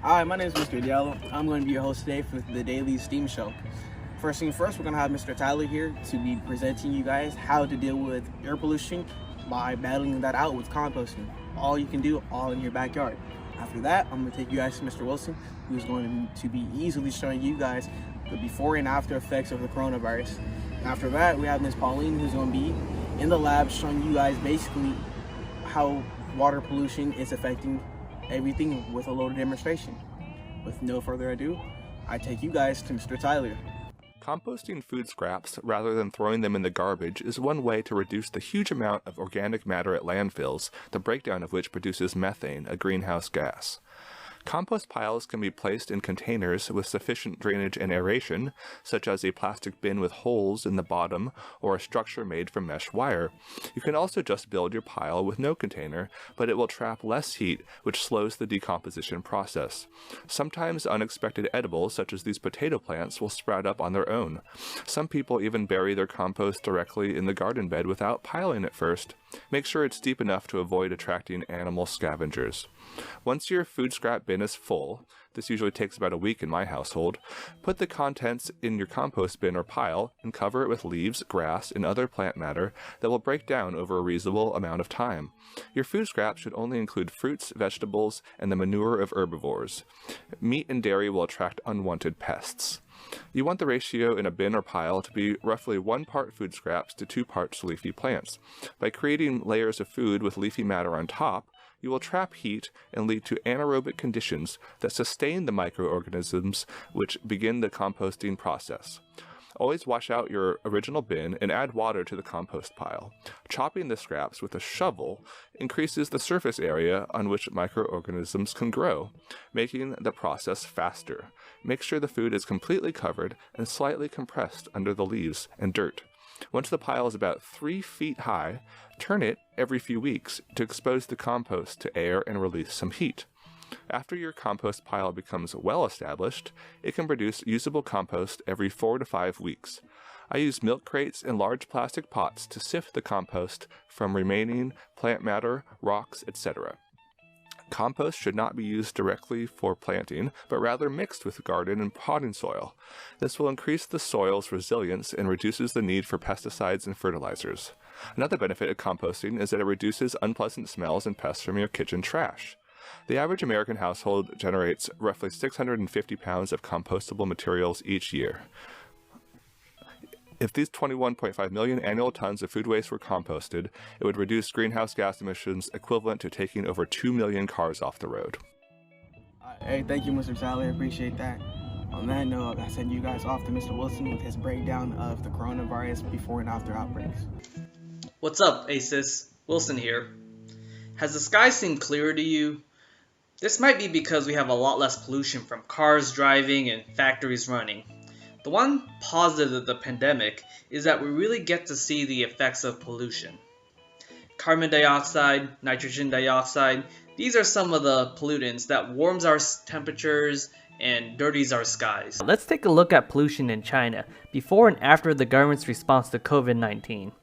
Hi, my name is Mr. Diallo. I'm going to be your host today for the Daily Steam Show. First thing first, we're going to have Mr. Tyler here to be presenting you guys how to deal with air pollution by battling that out with composting. All you can do, all in your backyard. After that, I'm going to take you guys to Mr. Wilson, who's going to be easily showing you guys the before and after effects of the coronavirus. After that, we have Ms. Pauline, who's going to be in the lab showing you guys basically how water pollution is affecting everything with a loaded demonstration. With no further ado, I take you guys to Mr. Tyler. Composting food scraps rather than throwing them in the garbage is one way to reduce the huge amount of organic matter at landfills, the breakdown of which produces methane, a greenhouse gas. Compost piles can be placed in containers with sufficient drainage and aeration, such as a plastic bin with holes in the bottom or a structure made from mesh wire. You can also just build your pile with no container, but it will trap less heat, which slows the decomposition process. Sometimes unexpected edibles, such as these potato plants, will sprout up on their own. Some people even bury their compost directly in the garden bed without piling it first. Make sure it's deep enough to avoid attracting animal scavengers. Once your food scrap bin is full, this usually takes about a week in my household, put the contents in your compost bin or pile and cover it with leaves, grass, and other plant matter that will break down over a reasonable amount of time. Your food scrap should only include fruits, vegetables, and the manure of herbivores. Meat and dairy will attract unwanted pests. You want the ratio in a bin or pile to be roughly 1 part food scraps to 2 parts leafy plants. By creating layers of food with leafy matter on top, you will trap heat and lead to anaerobic conditions that sustain the microorganisms which begin the composting process. Always wash out your original bin and add water to the compost pile. Chopping the scraps with a shovel increases the surface area on which microorganisms can grow, making the process faster. Make sure the food is completely covered and slightly compressed under the leaves and dirt. Once the pile is about 3 feet high, turn it every few weeks to expose the compost to air and release some heat. After your compost pile becomes well established, it can produce usable compost every 4 to 5 weeks. I use milk crates and large plastic pots to sift the compost from remaining plant matter, rocks, etc. Compost should not be used directly for planting, but rather mixed with garden and potting soil. This will increase the soil's resilience and reduces the need for pesticides and fertilizers. Another benefit of composting is that it reduces unpleasant smells and pests from your kitchen trash. The average American household generates roughly 650 pounds of compostable materials each year. If these 21.5 million annual tons of food waste were composted, it would reduce greenhouse gas emissions equivalent to taking over 2 million cars off the road. Hey, thank you, Mr. Tyler. Appreciate that. On that note, I send you guys off to Mr. Wilson with his breakdown of the coronavirus before and after outbreaks. What's up, ACES? Wilson here. Has the sky seemed clearer to you? This might be because we have a lot less pollution from cars driving and factories running. The one positive of the pandemic is that we really get to see the effects of pollution. Carbon dioxide, nitrogen dioxide, these are some of the pollutants that warms our temperatures and dirties our skies. Let's take a look at pollution in China before and after the government's response to COVID-19.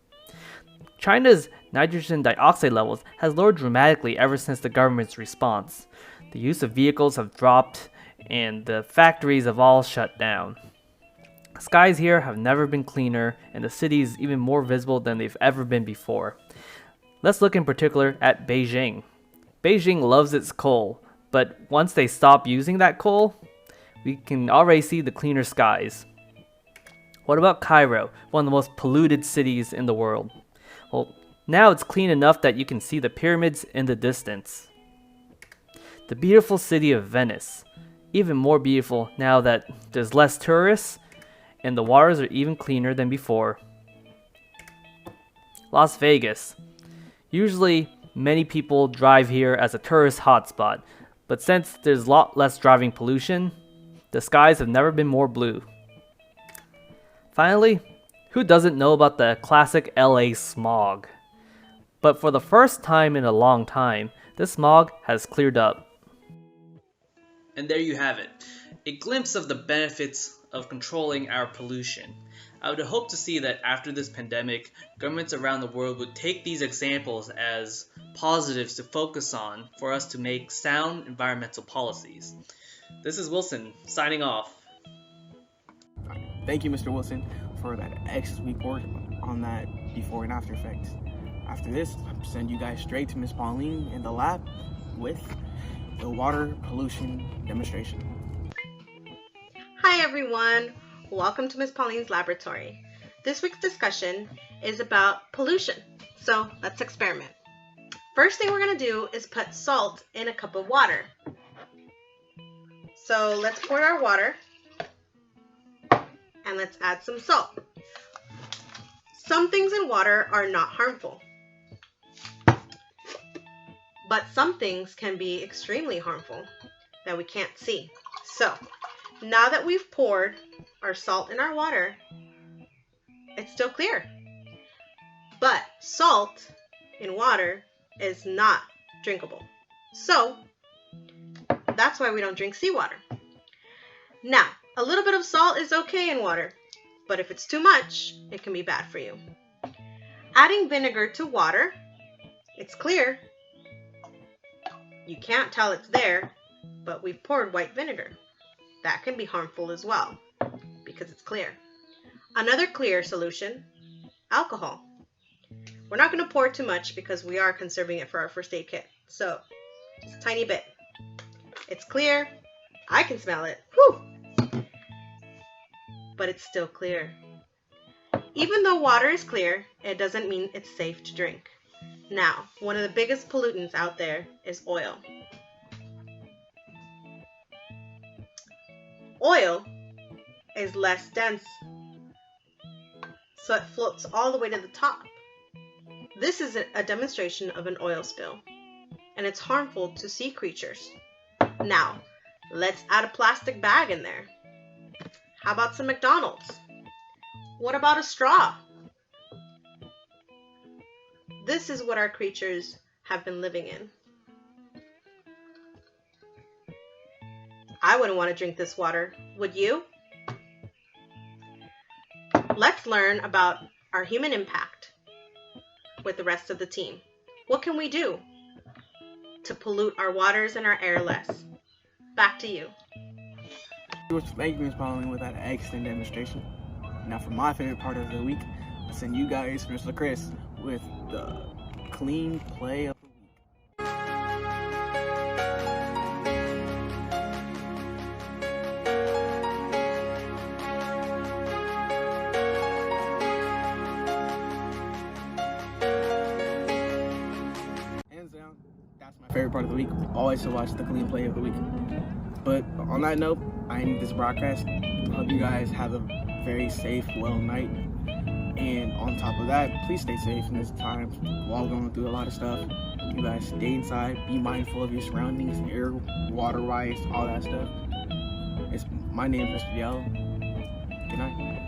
China's nitrogen dioxide levels has lowered dramatically ever since the government's response. The use of vehicles have dropped and the factories have all shut down. Skies here have never been cleaner and the city is even more visible than they've ever been before. Let's look in particular at Beijing. Beijing loves its coal, but once they stop using that coal, we can already see the cleaner skies. What about Cairo, one of the most polluted cities in the world? Well, now it's clean enough that you can see the pyramids in the distance. The beautiful city of Venice, even more beautiful now that there's less tourists and the waters are even cleaner than before. Las Vegas. Usually, many people drive here as a tourist hotspot, but since there's a lot less driving pollution, the skies have never been more blue. Finally, who doesn't know about the classic LA smog? But for the first time in a long time, this smog has cleared up. And there you have it, a glimpse of the benefits of controlling our pollution. I would hope to see that after this pandemic, governments around the world would take these examples as positives to focus on for us to make sound environmental policies. This is Wilson, signing off. Thank you, Mr. Wilson, for that excellent report on that before and after effects. After this, I'll send you guys straight to Miss Pauline in the lab with the water pollution demonstration. Hi everyone, welcome to Miss Pauline's laboratory. This week's discussion is about pollution, so let's experiment. First thing we're going to do is put salt in a cup of water. So let's pour our water and let's add some salt. Some things in water are not harmful, but some things can be extremely harmful that we can't see. So now that we've poured our salt in our water, it's still clear. But salt in water is not drinkable. So that's why we don't drink seawater. Now, a little bit of salt is okay in water, but if it's too much, it can be bad for you. Adding vinegar to water, it's clear. You can't tell it's there, but we've poured white vinegar. That can be harmful as well because it's clear. Another clear solution, alcohol. We're not going to pour too much because we are conserving it for our first aid kit. So just a tiny bit. It's clear. I can smell it. Whew! But it's still clear. Even though water is clear, it doesn't mean it's safe to drink. Now, one of the biggest pollutants out there is oil. Oil is less dense, so it floats all the way to the top. This is a demonstration of an oil spill, and it's harmful to sea creatures. Now, let's add a plastic bag in there. How about some McDonald's? What about a straw? This is what our creatures have been living in. I wouldn't want to drink this water, would you? Let's learn about our human impact with the rest of the team. What can we do to pollute our waters and our air less? Back to you. Thank you, Ms. Pauline, with that excellent demonstration. Now for my favorite part of the week, I send you guys Mr. Chris with the clean play of the week. Hands down, that's my favorite part of the week. Always to watch the clean play of the week. But on that note, I end this broadcast. I hope you guys have a very safe, well night. And on top of that, please stay safe in this time. We're all going through a lot of stuff. You guys stay inside, be mindful of your surroundings, air, water-wise, all that stuff. My name is Mr. Diallo. Good night.